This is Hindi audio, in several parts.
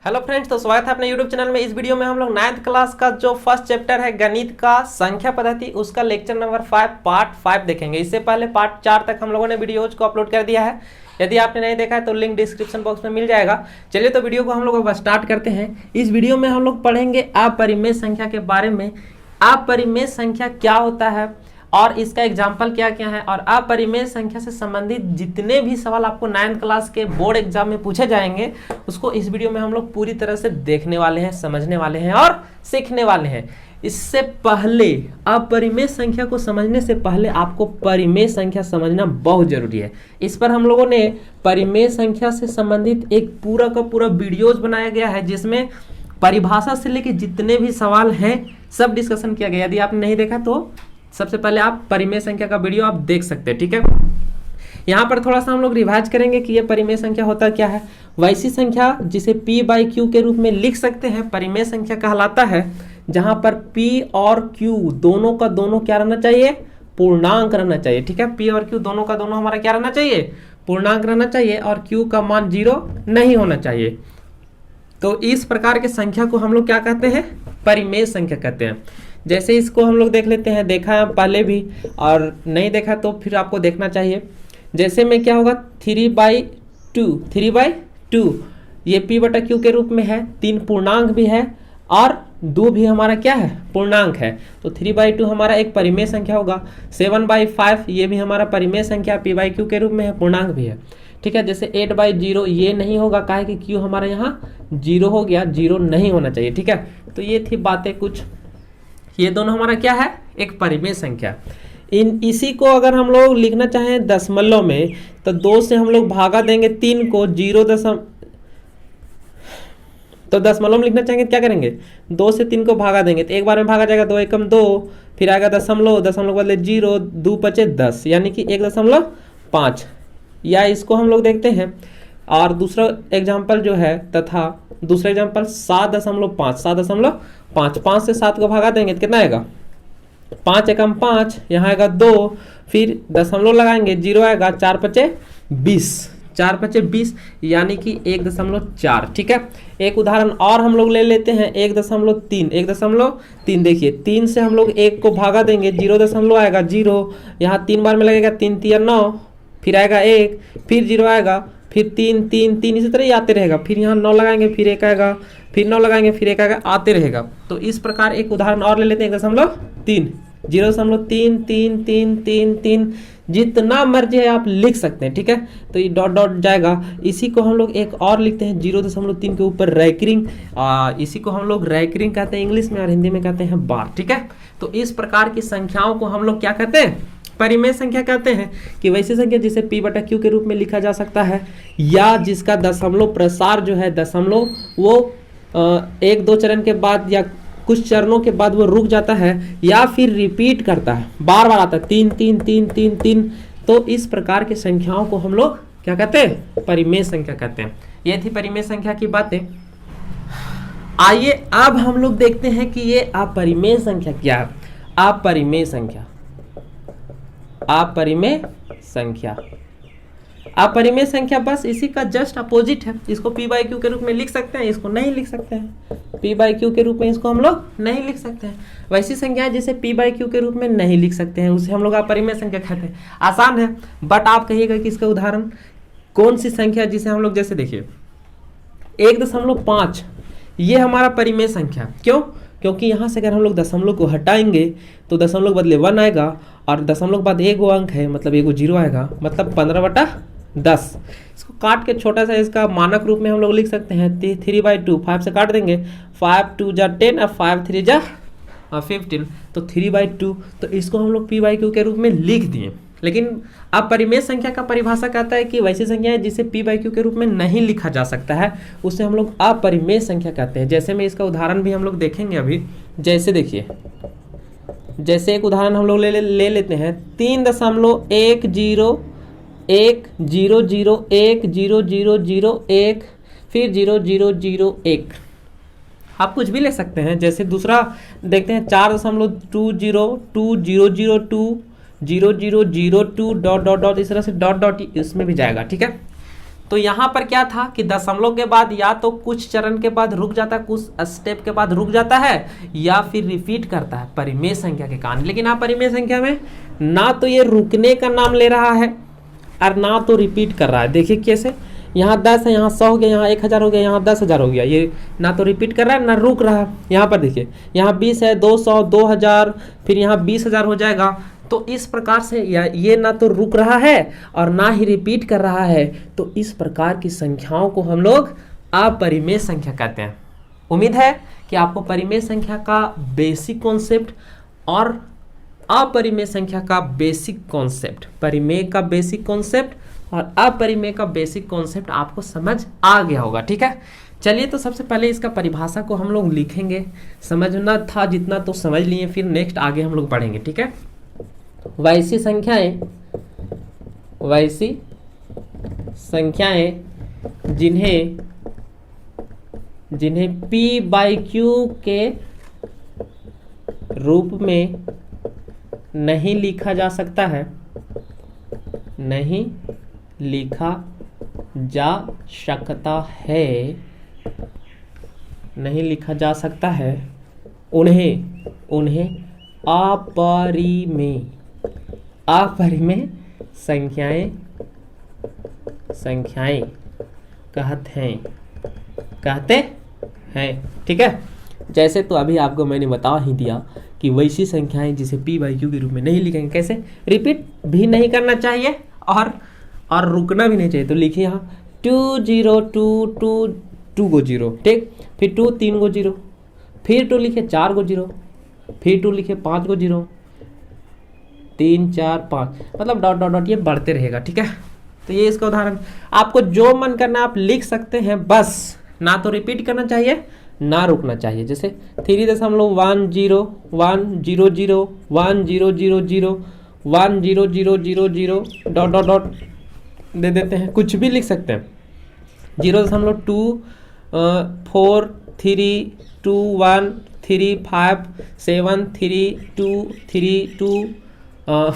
हेलो फ्रेंड्स, तो स्वागत है अपने यूट्यूब चैनल में। इस वीडियो में हम लोग 9th क्लास का जो फर्स्ट चैप्टर है गणित का संख्या पद्धति, उसका लेक्चर नंबर 5 पार्ट 5 देखेंगे। इससे पहले पार्ट 4 तक हम लोगों ने वीडियोज को अपलोड कर दिया है। यदि आपने नहीं देखा है तो लिंक डिस्क्रिप्शन बॉक्स में मिल जाएगा। चलिए तो वीडियो को हम लोग अब स्टार्ट करते हैं। इस वीडियो में हम लोग पढ़ेंगे अपरिमेय संख्या के बारे में। अपरिमेय संख्या क्या होता है और इसका एग्जाम्पल क्या क्या है, और अपरिमेय संख्या से संबंधित जितने भी सवाल आपको 9th क्लास के बोर्ड एग्जाम में पूछे जाएंगे उसको इस वीडियो में हम लोग पूरी तरह से देखने वाले हैं, समझने वाले हैं और सीखने वाले हैं। इससे पहले अपरिमेय संख्या को समझने से पहले आपको परिमेय संख्या समझना बहुत जरूरी है। इस पर हम लोगों ने परिमेय संख्या से संबंधित एक पूरा का पूरा वीडियोज बनाया गया है, जिसमें परिभाषा से लेकर जितने भी सवाल हैं सब डिस्कशन किया गया। यदि आपने नहीं देखा तो सबसे पहले आप परिमेय संख्या का वीडियो आप देख सकते हैं, ठीक है। यहाँ पर थोड़ा सा हम लोग रिवाइज करेंगे कि ये परिमेय संख्या होता क्या है। वैसी संख्या जिसे p/q के रूप में लिख सकते हैं परिमेय संख्या कहलाता है, जहां पर p और q दोनों का दोनों क्या रहना चाहिए, पूर्णांक रहना चाहिए, ठीक है। p और q दोनों का दोनों हमारा क्या रहना चाहिए, पूर्णांक रहना चाहिए, और q का मान 0 नहीं होना चाहिए। तो इस प्रकार के संख्या को हम लोग क्या कहते हैं, परिमेय संख्या कहते हैं। जैसे इसको हम लोग देख लेते हैं, देखा है पहले भी और नहीं देखा तो फिर आपको देखना चाहिए। जैसे में क्या होगा 3/2 ये p/q के रूप में है, 3 पूर्णांक भी है और 2 भी हमारा क्या है, पूर्णांक है। तो 3/2 हमारा एक परिमेय संख्या होगा। 7/5 ये भी हमारा परिमेय संख्या p/q के रूप में है, पूर्णांक भी है, ठीक है। जैसे 8/0 ये नहीं होगा, काहे कि q हमारा यहाँ 0 हो गया, 0 नहीं होना चाहिए, ठीक है। तो ये थी बातें कुछ। ये दोनों हमारा क्या है, एक परिमेय संख्या। इसी को अगर हम लोग लिखना चाहें दशमलव में तो 2 से हम लोग भागा देंगे 3 को, तो दशमलव में लिखना चाहेंगे क्या करेंगे, 2 से 3 को भागा देंगे तो एक बार में भागा जाएगा, 2 एकम 2, फिर आएगा दशमलव, दशमलव बदले 0, 2 पचे 10 यानी कि 1.5। या इसको हम लोग देखते हैं और दूसरा एग्जाम्पल जो है, तथा दूसरा एग्जाम्पल 7.5, 5 से 7 को भागा देंगे तो कितना आएगा, 5 एकम 5, यहाँ आएगा 2, फिर दशमलव लगाएंगे 0 आएगा, 4 पचे 20 यानी कि 1.4, ठीक है। एक उदाहरण और हम लोग ले लेते हैं, 1.3। देखिए 3 से हम लोग 1 को भागा देंगे, 0 आएगा 0, यहाँ 3 बार में लगेगा, 3 3 9, फिर आएगा 1, फिर 0 आएगा, फिर 3 3 3 इसी तरह ही आते रहेगा, फिर यहाँ 9 लगाएंगे, फिर 1 आएगा, फिर 9 लगाएंगे, फिर 1 आएगा, आते रहेगा। तो इस प्रकार एक उदाहरण और ले लेते हैं, 1.3, 0.3 जितना मर्जी है आप लिख सकते हैं, ठीक है। तो ये डॉट डॉट जाएगा। इसी को हम लोग एक और लिखते हैं 0.3 के ऊपर रैकरिंग, इसी को हम लोग रैकरिंग कहते हैं इंग्लिश में, और हिंदी में कहते हैं बार, ठीक है। तो इस प्रकार की संख्याओं को हम लोग क्या कहते हैं, परिमेय संख्या कहते हैं। कि वैसी संख्या जिसे p/q के रूप में लिखा जा सकता है, या जिसका दशमलव प्रसार जो है, दशमलव वो 1-2 चरण के बाद या कुछ चरणों के बाद वो रुक जाता है, या फिर रिपीट करता है, बार बार आता है, 3 3 3 3 3। तो इस प्रकार की संख्याओं को हम लोग क्या कहते हैं, परिमेय संख्या कहते हैं। ये थी परिमेय संख्या की बातें। आइए अब हम लोग देखते हैं कि ये अपरिमेय संख्या क्या है। अपरिमेय संख्या बस इसी का जस्ट अपोजिट है। इसको p/q के रूप में लिख सकते हैं, इसको नहीं लिख सकते हैं। p/q के रूप में इसको हम लोग नहीं लिख सकते हैं। वैसी संख्या जिसे p/q के रूप में नहीं लिख सकते हैं उसे हम लोग अपरिमेय संख्या कहते हैं। आसान है, बट आप कहिएगा कि इसका उदाहरण कौन सी संख्या जिसे हम लोग, जैसे देखिए 1.5 ये हमारा परिमेय संख्या। क्यों? क्योंकि यहाँ से अगर हम लोग दशमलव को हटाएंगे तो दशमलव बदले 1 आएगा, और दशमलव के बाद 1 अंक है मतलब 1 0 आएगा, मतलब 15/10। इसको काट के छोटा सा इसका मानक रूप में हम लोग लिख सकते हैं 3/2, 5 से काट देंगे, 5 2 जा 10 और 5 3 जा 15, तो 3/2। तो इसको हम लोग p/q के रूप में लिख दिए। लेकिन अपरिमेय संख्या का परिभाषा कहता है कि वैसी संख्या है जिसे p/q के रूप में नहीं लिखा जा सकता है, उसे हम लोग अपरिमेय संख्या कहते हैं। जैसे में इसका उदाहरण भी हम लोग देखेंगे अभी। जैसे देखिए, जैसे एक उदाहरण हम लोग ले लेते हैं, 3.10100100001, फिर 0001। आप कुछ भी ले सकते हैं। जैसे दूसरा देखते हैं 4.2020002 0002 डॉट डॉट डॉट, इस तरह से डॉट डॉट इसमें भी जाएगा, ठीक है। तो यहाँ पर क्या था कि दशमलव के बाद या तो कुछ चरण के बाद रुक जाता है, कुछ स्टेप के बाद रुक जाता है, या फिर रिपीट करता है परिमेय संख्या के कारण। लेकिन आप परिमेय संख्या में ना तो ये रुकने का नाम ले रहा है और ना तो रिपीट कर रहा है। देखिए कैसे, यहाँ 10 है, यहाँ 100 हो गया, यहाँ 1000 हो गया, यहाँ 10,000 हो गया। ये ना तो रिपीट कर रहा है ना रुक रहा है। यहाँ पर देखिए, यहाँ 20 है, 200, 2000, फिर यहाँ 20,000 हो जाएगा। तो इस प्रकार से ये ना तो रुक रहा है और ना ही रिपीट कर रहा है। तो इस प्रकार की संख्याओं को हम लोग अपरिमेय संख्या कहते हैं। उम्मीद है कि आपको परिमेय संख्या का बेसिक कॉन्सेप्ट और अपरिमेय संख्या का बेसिक कॉन्सेप्ट, परिमेय का बेसिक कॉन्सेप्ट और अपरिमेय का बेसिक कॉन्सेप्ट आपको समझ आ गया होगा। ठीक है, चलिए तो सबसे पहले इसका परिभाषा को हम लोग लिखेंगे। समझना था जितना तो समझ लिए, फिर नेक्स्ट आगे हम लोग बढ़ेंगे। ठीक है, वैसी संख्याएं जिन्हें p/q के रूप में नहीं लिखा जा सकता है, नहीं लिखा जा सकता है, उन्हें अपरिमेय संख्याएं कहते हैं। ठीक है, जैसे तो अभी आपको मैंने बता ही दिया कि वैसी संख्याएं जिसे p/q के रूप में नहीं लिखेंगे। कैसे? रिपीट भी नहीं करना चाहिए और रुकना भी नहीं चाहिए। तो लिखिए यहाँ 2 0 2 2 2 गो 0, ठीक, फिर 2 3 गो 0, फिर 2 लिखे 4 गो 0, फिर 2 लिखे 5 गो 0, 3 4 5, मतलब डॉट डॉट डॉट ये बढ़ते रहेगा। ठीक है, तो ये इसका उदाहरण। आपको जो मन करना आप लिख सकते हैं, बस ना तो रिपीट करना चाहिए ना रुकना चाहिए। जैसे 3.101010001000 1000 डॉट डॉट डॉट दे देते हैं, कुछ भी लिख सकते हैं। 0.2 4 3 2 1 3 5 7 3 2 3 2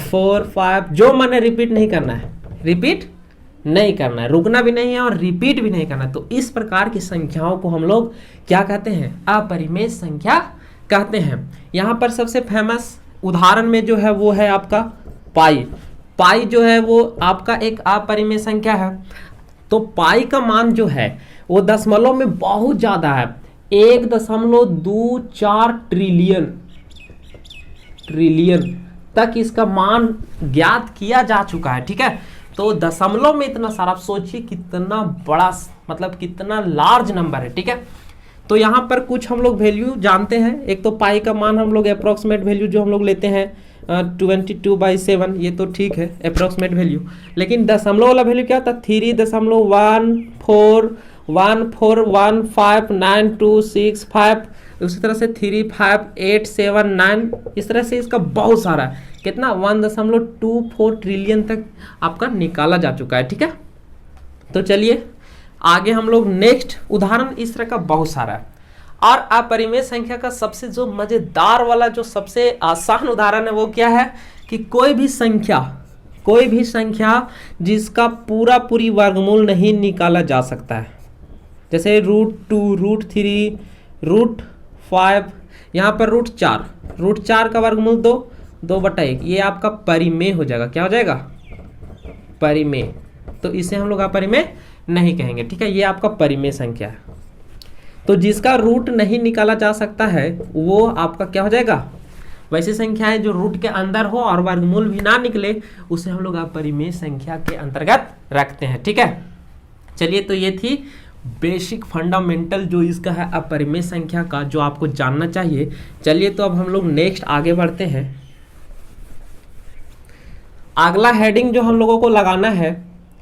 4 5, जो मन है रिपीट नहीं करना है, रुकना भी नहीं है और रिपीट भी नहीं करना। तो इस प्रकार की संख्याओं को हम लोग क्या कहते हैं? अपरिमेय संख्या कहते हैं। यहाँ पर सबसे फेमस उदाहरण में जो है वो है आपका पाई जो है वो आपका एक अपरिमेय संख्या है। तो पाई का मान जो है वो दशमलव में बहुत ज्यादा है, 1.24 ट्रिलियन तक इसका मान ज्ञात किया जा चुका है। ठीक है, तो दशमलव में इतना सारा, आप सोचिए कितना बड़ा, मतलब कितना लार्ज नंबर है। ठीक है, तो यहाँ पर कुछ हम लोग वैल्यू जानते हैं। एक तो पाई का मान हम लोग अप्रोक्सीमेट वैल्यू जो हम लोग लेते हैं 22/7, ये तो ठीक है अप्रोक्सीमेट वैल्यू। लेकिन दशमलव वाला वैल्यू क्या था? 3.14159265, उसी तरह से 35879, इस तरह से इसका बहुत सारा है। कितना? 1.24 ट्रिलियन तक आपका निकाला जा चुका है। ठीक है, तो चलिए आगे हम लोग नेक्स्ट उदाहरण, इस तरह का बहुत सारा है। और अपरिमेय संख्या का सबसे जो मजेदार वाला, जो सबसे आसान उदाहरण है वो क्या है कि कोई भी संख्या जिसका पूरी वर्गमूल नहीं निकाला जा सकता है। जैसे √2 √3 √5, यहाँ पर √4 का वर्गमूल 2/1, ये आपका परिमेय हो जाएगा। क्या हो जाएगा? परिमेय। तो इसे हम लोग अपरिमेय नहीं कहेंगे। ठीक है, ये आपका परिमेय संख्या है। तो जिसका रूट नहीं निकाला जा सकता है वो आपका क्या हो जाएगा? वैसी संख्याएं जो रूट के अंदर हो और वर्गमूल भी ना निकले, उसे हम लोग अपरिमेय संख्या के अंतर्गत रखते हैं। ठीक है, चलिए तो ये थी बेसिक फंडामेंटल जो इसका है अपरिमेय संख्या का, जो आपको जानना चाहिए। चलिए तो अब हम लोग नेक्स्ट आगे बढ़ते हैं। अगला हेडिंग जो हम लोगों को लगाना है,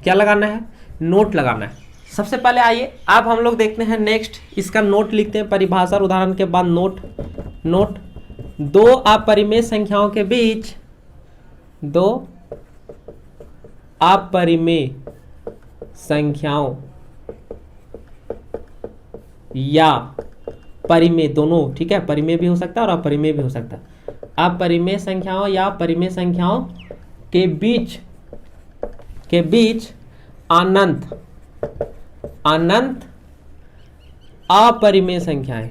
क्या लगाना है? नोट लगाना है। सबसे पहले आइए अब हम लोग देखते हैं नेक्स्ट, इसका नोट लिखते हैं। परिभाषा उदाहरण के बाद नोट। दो अपरिमेय संख्याओं के बीच, दो अपरिमेय संख्याओं या परिमेय, दोनों, ठीक है, परिमेय भी हो सकता है और अपरिमेय भी हो सकता है। अपरिमेय संख्याओं या परिमेय संख्याओं के बीच अनंत अपरिमेय संख्याएं,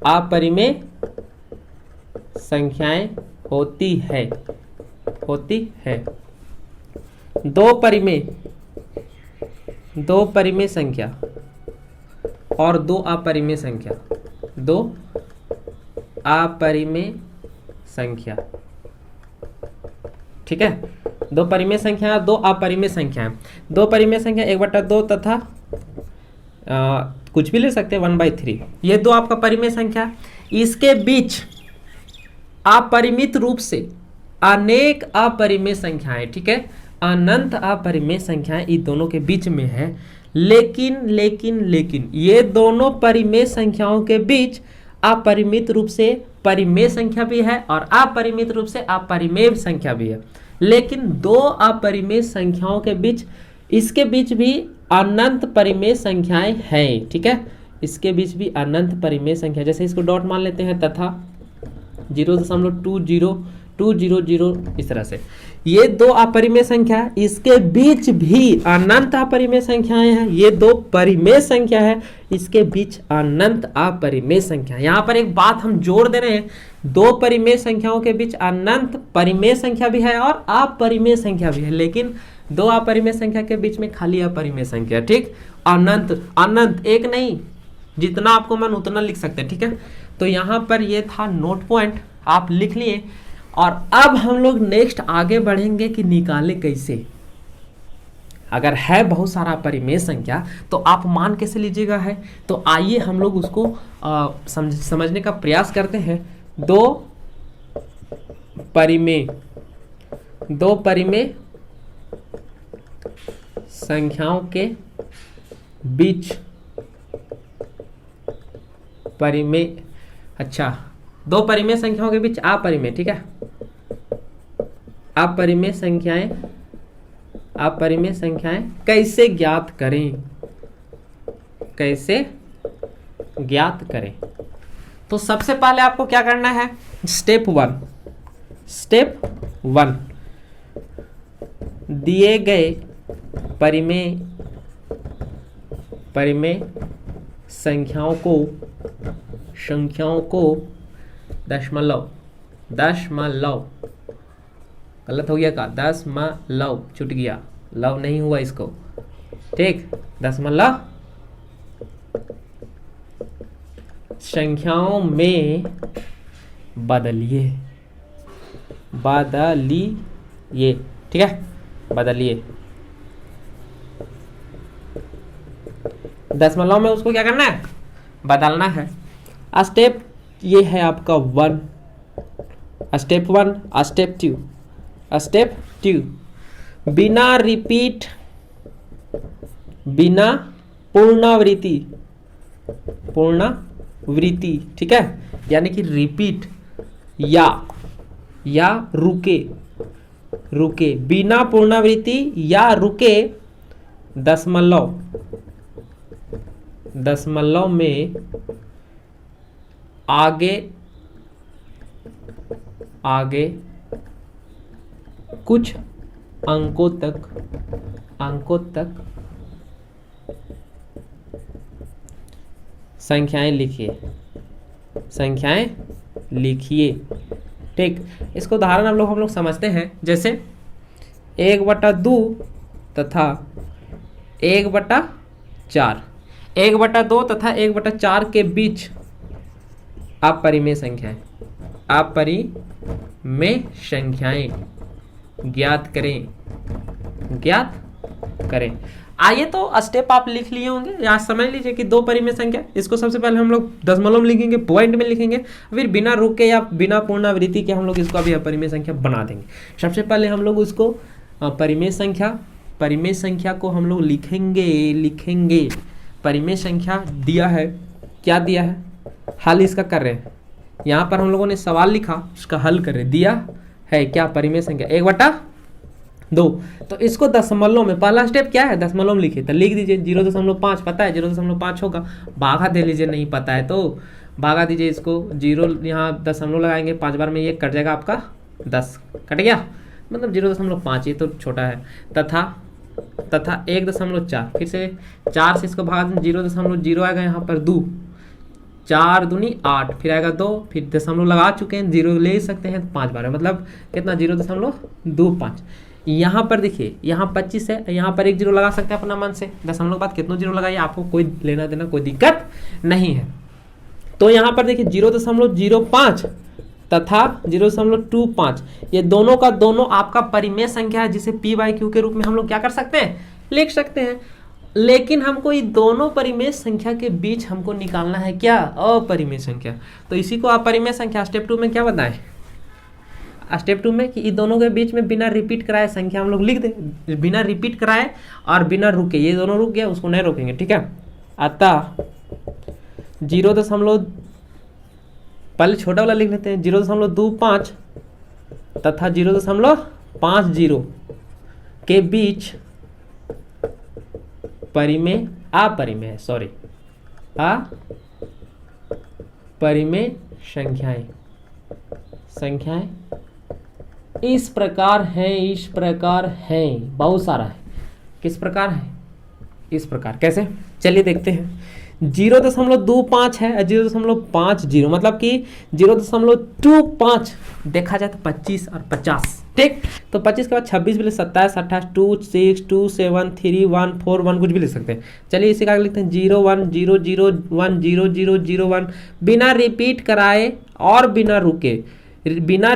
अपरिमेय संख्याएं होती है दो परिमेय संख्या और दो अपरिमेय संख्या, ठीक है। दो परिमेय संख्या, दो अपरिमेय संख्या, दो परिमेय संख्या 1/2 तथा कुछ भी ले सकते हैं 1/3, ये दो आपका परिमेय संख्या। इसके बीच अपरिमित रूप से अनेक अपरिमेय संख्याएं, ठीक है, अनंत अपरिमेय संख्याएं इन दोनों के बीच में है। लेकिन ये दोनों परिमेय संख्याओं के बीच अपरिमित रूप से परिमेय संख्या भी है और अपरिमित रूप से अपरिमेय संख्या भी है। लेकिन दो अपरिमेय संख्याओं के बीच, इसके बीच भी अनंत परिमेय संख्याएं हैं, ठीक है, इसके बीच भी अनंत परिमेय संख्या, जैसे इसको डॉट मान लेते हैं, तथा 0.20200 इस तरह से ये दो अपरिमेय संख्या, इसके बीच भी अनंत अपरिमेय संख्याएं हैं। ये दो परिमेय संख्या है, इसके बीच अनंत अपरिमेय संख्या। यहाँ पर एक बात हम जोड़ दे रहे हैं, दो परिमेय संख्याओं के बीच अनंत परिमेय संख्या भी है और अपरिमेय संख्या भी है, लेकिन दो अपरिमेय संख्या के बीच में खाली अपरिमेय संख्या, ठीक। अनंत एक नहीं, जितना आपको मन उतना लिख सकते हैं, ठीक है। तो यहाँ पर ये था नोट पॉइंट, आप लिख लिए। और अब हम लोग नेक्स्ट आगे बढ़ेंगे कि निकाले कैसे। अगर है बहुत सारा परिमेय संख्या तो आप मान कैसे लीजिएगा है, तो आइए हम लोग उसको समझने का प्रयास करते हैं। दो परिमेय संख्याओं के बीच दो परिमेय संख्याओं के बीच अपरिमेय, ठीक है, अपरिमेय संख्याएं कैसे ज्ञात करें। तो सबसे पहले आपको क्या करना है, स्टेप वन दिए गए परिमेय संख्याओं को दशमलव गलत हो गया का, दशमलव छूट गया, लव नहीं हुआ इसको, ठीक, दशमलव संख्याओं में बदलिए, ठीक है, बदलिए। दशमलव में उसको क्या करना है, बदलना है। स्टेप ये है आपका स्टेप वन। स्टेप टू बिना पुनरावृत्ति, ठीक है, यानी कि रिपीट या रुके बिना पुनरावृत्ति या रुके दशमलव में आगे कुछ अंकों तक संख्याएं लिखिए, ठीक। इसको उदाहरण हम लोग समझते हैं, जैसे 1/2 तथा 1/4, 1/2 तथा 1/4 के बीच अपरिमेय संख्याएं ज्ञात करें। आइए तो स्टेप आप लिख लिए होंगे, यहाँ समझ लीजिए कि दो परिमेय संख्या, इसको सबसे पहले हम लोग दशमलव में लिखेंगे, पॉइंट में लिखेंगे, फिर बिना रुके या बिना पुनरावृत्ति के हम लोग इसको अभी अपरिमेय संख्या बना देंगे। सबसे पहले हम लोग उसको परिमेय संख्या को हम लोग लिखेंगे। परिमेय संख्या दिया है, क्या दिया है, हल इसका कर रहे हैं। यहाँ पर हम लोगों ने सवाल लिखा, उसका हल कर रहे, दिया है क्या, परिमेय संख्या 1/2। तो इसको दशमलव में, पहला स्टेप क्या है, दशमलव में लिखे, तो लिख दीजिए 0.5, पता है 0.5 होगा, भागा दे लीजिए, नहीं पता है तो भागा दीजिए इसको, 0 यहाँ दशमलव लगाएंगे, 5 बार में ये कट जाएगा आपका 10, कट गया, मतलब 0.5, ये तो छोटा है, तथा तथा 1.4, फिर से 4 से इसको भागा दें 0.0 आएगा यहाँ पर 2, 4 दूनी 8, फिर आएगा 2, फिर दशमलव लगा चुके हैं, 0 ले सकते हैं 5 बार, मतलब कितना 0.25। यहाँ पर देखिए यहाँ 25 है, यहाँ पर 1 0 लगा सकते हैं अपना मन से, दशमलव के बाद कितना 0 लगाइए, आपको कोई लेना देना कोई दिक्कत नहीं है। तो यहाँ पर देखिए 0.05 तथा 0.25, ये दोनों का दोनों आपका परिमेय संख्या है, जिसे p/q के रूप में हम लोग क्या कर सकते हैं, लिख सकते हैं। लेकिन हमको ये दोनों परिमेय संख्या के बीच हमको निकालना है क्या, अपरिमेय संख्या। तो इसी को अपरिमेय संख्या स्टेप 2 में क्या बताएं, स्टेप 2 में कि इन दोनों के बीच में बिना रिपीट कराए संख्या हम लोग लिख दें, बिना रिपीट कराए और बिना रुके, ये दोनों रुक गया उसको नहीं रोकेंगे, ठीक है। अतः 0. पहले छोटा वाला लिख लेते हैं, 0.25 तथा 0.50 के बीच परिमेय अपरिमेय अपरिमेय संख्याएं इस प्रकार हैं, बहुत सारा है। किस प्रकार है, इस प्रकार। कैसे, चलिए देखते हैं। 0.25 है, 0.50, मतलब कि 0.25 देखा जाए तो 25 और 50, ठीक। तो 25 के बाद 26 भी ले, 27, 28, 2, 6, 2, 7, 3, 1, 4, 1 कुछ भी ले सकते हैं। चलिए इसी का लिखते हैं 0 1 0 0 1 0 0 0 1, बिना रिपीट कराए और बिना रुके, बिना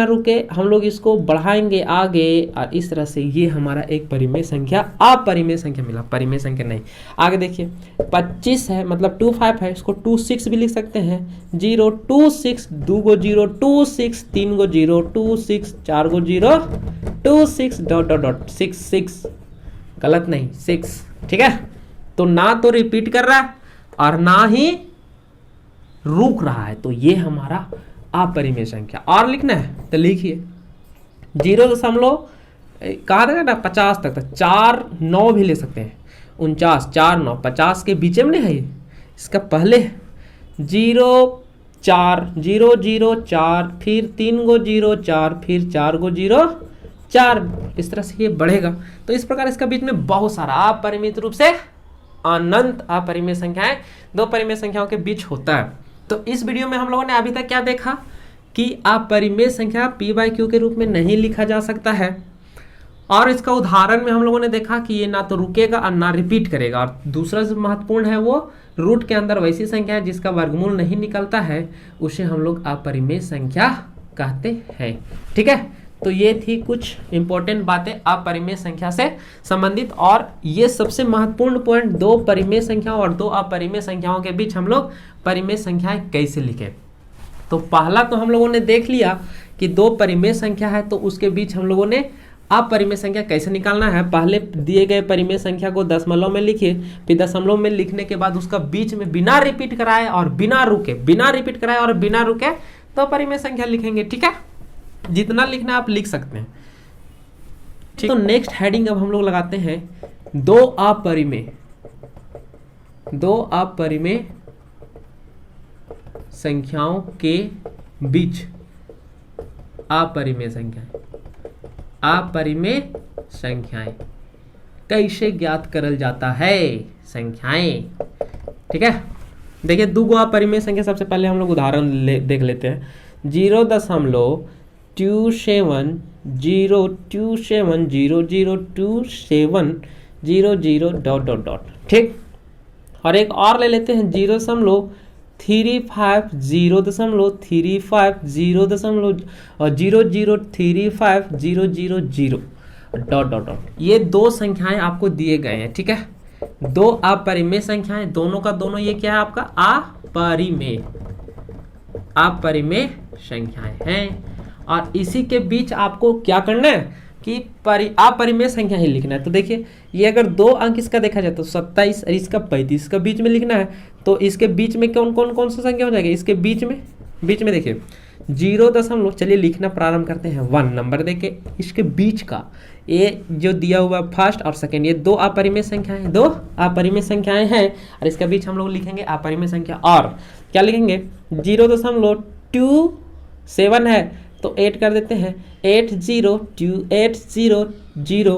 रुके हम लोग इसको बढ़ाएंगे आगे, और इस तरह से ये हमारा एक परिमेय संख्या, अपरिमेय संख्या मिला, परिमेय संख्या नहीं। आगे देखिए 25 है, मतलब 25 है, इसको 26 भी लिख सकते हैं, 0 2 6 2 गो 0 2 6 3 गो 0 2 6 4 गो 0 2 6 ... 6 6, गलत नहीं 6, ठीक है। तो ना तो रिपीट कर रहा है और ना ही रुक रहा है, तो ये हमारा अपरिमेय संख्या। और लिखना है तो लिखिए 0. कहा था ना 50 तक, 4 9 भी ले सकते हैं, 49 4 9 50 के बीच में नहीं है, इसका पहले 0 4 0 0 4, फिर 3 गो 0 4, फिर 4 गो 0 4, इस तरह से ये बढ़ेगा। तो इस प्रकार इसका बीच में बहुत सारा अपरिमित रूप से अनंत अपरिमेय संख्याएं दो परिमेय संख्याओं के बीच होता है। तो इस वीडियो में हम लोगों ने अभी तक क्या देखा कि अपरिमेय संख्या p/q के रूप में नहीं लिखा जा सकता है, और इसका उदाहरण में हम लोगों ने देखा कि ये ना तो रुकेगा और ना रिपीट करेगा। और दूसरा जो महत्वपूर्ण है वो रूट के अंदर वैसी संख्या है जिसका वर्गमूल नहीं निकलता है, उसे हम लोग अपरिमेय संख्या कहते हैं, ठीक है। तो ये थी कुछ इंपॉर्टेंट बातें अपरिमेय संख्या से संबंधित, और ये सबसे महत्वपूर्ण पॉइंट, दो परिमेय संख्याओं और दो अपरिमेय संख्याओं के बीच हम लोग परिमेय संख्याएं कैसे लिखें। तो पहला तो हम लोगों ने देख लिया कि दो परिमेय संख्या है, तो उसके बीच हम लोगों ने अपरिमेय संख्या कैसे निकालना है। पहले दिए गए परिमेय संख्या को दशमलव में लिखिए, फिर दशमलव में लिखने के बाद उसका बीच में बिना रिपीट कराए और बिना रुके तो परिमेय संख्या लिखेंगे, ठीक है। जितना लिखना आप लिख सकते हैं, ठीक। तो नेक्स्ट हेडिंग अब हम लोग लगाते हैं दो अपरिमेय संख्याओं के बीच अपरिमेय संख्याएं कैसे ज्ञात करल जाता है संख्याएं, ठीक है। देखिए दो अपरिमेय संख्या, सबसे पहले हम लोग उदाहरण देख लेते हैं। 0.27 ठीक। और एक और ले लेते हैं 0.35 0.35 ये दो संख्याएं आपको दिए गए हैं, ठीक है। दो अपरिमेय संख्याएं, दोनों का दोनों ये क्या है आपका अपरिमेय संख्याएं हैं, और इसी के बीच आपको क्या करना है कि अपरिमेय संख्या ही लिखना है। तो देखिए ये अगर दो अंक इसका देखा जाए तो 27 और इसका 35 का बीच में लिखना है, तो इसके बीच में कौन सा संख्या हो जाएगा, इसके बीच में देखिए 0. चलिए लिखना प्रारंभ करते हैं 1 नंबर देके, इसके बीच का ये जो दिया हुआ फर्स्ट और सेकंड, ये दो अपरिमेय संख्याएं हैं, और इसका बीच हम लोग लिखेंगे अपरिमेय संख्या। और क्या लिखेंगे 0.27 है, तो 8 कर देते हैं, 8 0 2 8 0 0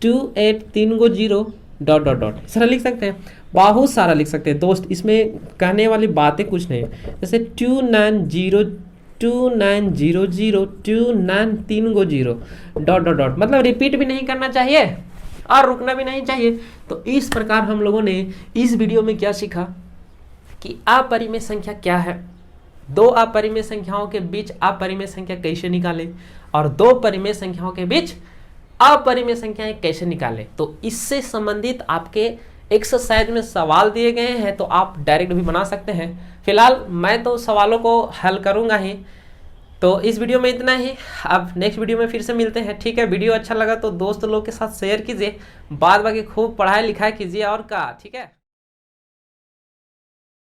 2 8 3 गो 0 डॉट डॉट डॉट, इस तरह लिख सकते हैं, बहुत सारा लिख सकते हैं दोस्त, इसमें कहने वाली बातें कुछ नहीं है। जैसे 2 9 0 2 9 0 0 2 9 3 गो 0 डॉट डॉट डॉट, मतलब रिपीट भी नहीं करना चाहिए और रुकना भी नहीं चाहिए। तो इस प्रकार हम लोगों ने इस वीडियो में क्या सीखा कि अपरिमेय संख्या क्या है, दो अपरिमेय संख्याओं के बीच अपरिमेय संख्या कैसे निकालें और दो परिमेय संख्याओं के बीच अपरिमेय संख्याएं कैसे निकालें। तो इससे संबंधित आपके एक्सरसाइज में सवाल दिए गए हैं, तो आप डायरेक्ट भी बना सकते हैं। फिलहाल मैं तो सवालों को हल करूंगा ही। तो इस वीडियो में इतना ही, अब नेक्स्ट वीडियो में फिर से मिलते हैं, ठीक है। वीडियो अच्छा लगा तो दोस्त लोग के साथ शेयर कीजिए, बाद बाकी खूब पढ़ाई लिखाई कीजिए और का, ठीक है।